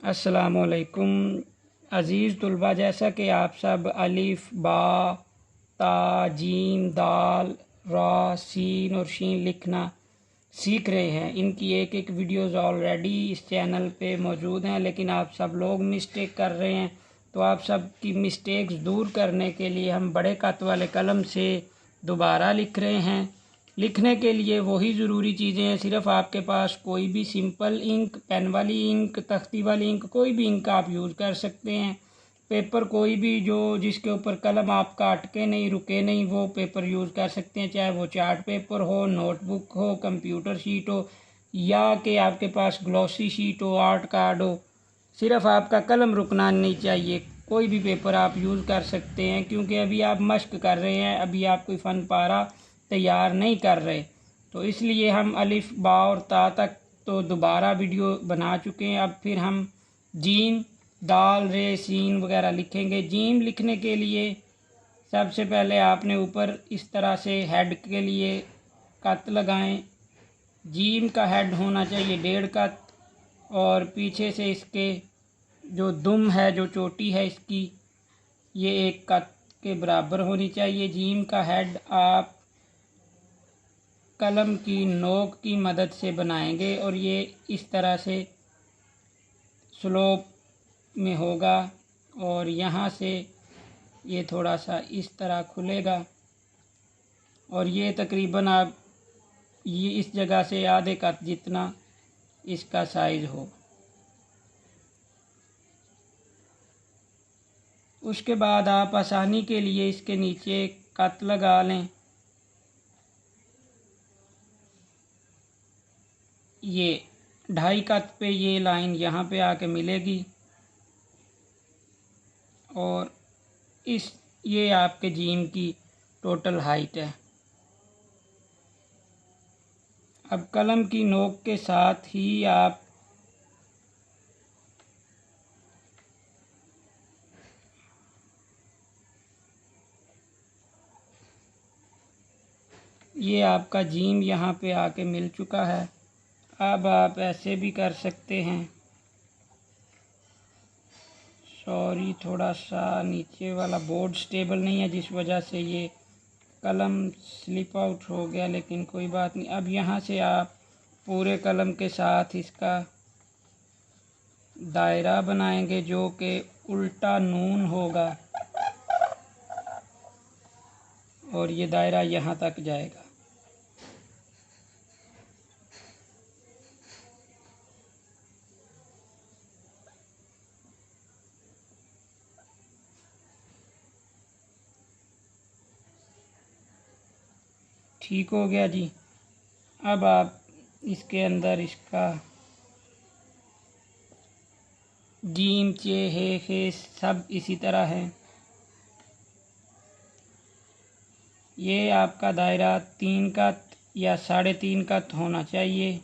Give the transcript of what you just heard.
अस्सलामुअलैकुम अज़ीज़ तुलबा, जैसा कि आप सब अलिफ बा ता जीम दाल रा सीन और शीन लिखना सीख रहे हैं, इनकी एक एक वीडियोज़ ऑलरेडी इस चैनल पे मौजूद हैं, लेकिन आप सब लोग मिस्टेक कर रहे हैं। तो आप सब की मिस्टेक्स दूर करने के लिए हम बड़े कत वाले कलम से दोबारा लिख रहे हैं। लिखने के लिए वही ज़रूरी चीज़ें हैं, सिर्फ आपके पास कोई भी सिंपल इंक, पेन वाली इंक, तख्ती वाली इंक, कोई भी इंक आप यूज़ कर सकते हैं। पेपर कोई भी जो जिसके ऊपर कलम आपका अटके नहीं, रुके नहीं, वो पेपर यूज़ कर सकते हैं, चाहे वो चार्ट पेपर हो, नोटबुक हो, कंप्यूटर शीट हो, या कि आपके पास ग्लॉसी शीट हो, आर्ट कार्ड हो। सिर्फ आपका कलम रुकना नहीं चाहिए। कोई भी पेपर आप यूज़ कर सकते हैं, क्योंकि अभी आप मश्क कर रहे हैं, अभी आप कोई फ़न पारा तैयार नहीं कर रहे। तो इसलिए हम अलिफ बा और ता तक तो दोबारा वीडियो बना चुके हैं। अब फिर हम जीम दाल रे सीन वगैरह लिखेंगे। जीम लिखने के लिए सबसे पहले आपने ऊपर इस तरह से हेड के लिए कत लगाएं। जीम का हेड होना चाहिए 1.5 कत, और पीछे से इसके जो दुम है, जो चोटी है इसकी, ये 1 कत के बराबर होनी चाहिए। जीम का हेड आप कलम की नोक की मदद से बनाएंगे और ये इस तरह से स्लोप में होगा, और यहाँ से ये थोड़ा सा इस तरह खुलेगा, और ये तकरीबन आप ये इस जगह से आधे कत जितना इसका साइज़ हो। उसके बाद आप आसानी के लिए इसके नीचे कत लगा लें। ये 2.5 कत पे ये लाइन यहाँ पे आके मिलेगी, और ये आपके जीम की टोटल हाइट है। अब कलम की नोक के साथ ही आप ये आपका जीम यहाँ पे आके मिल चुका है। अब आप ऐसे भी कर सकते हैं। सॉरी, थोड़ा सा नीचे वाला बोर्ड स्टेबल नहीं है, जिस वजह से ये कलम स्लिप आउट हो गया, लेकिन कोई बात नहीं। अब यहाँ से आप पूरे कलम के साथ इसका दायरा बनाएंगे, जो कि उल्टा नून होगा, और ये दायरा यहाँ तक जाएगा। ठीक हो गया जी। अब आप इसके अंदर इसका जीम चे हे खे सब इसी तरह है। ये आपका दायरा 3 कत या 3.5 कत होना चाहिए।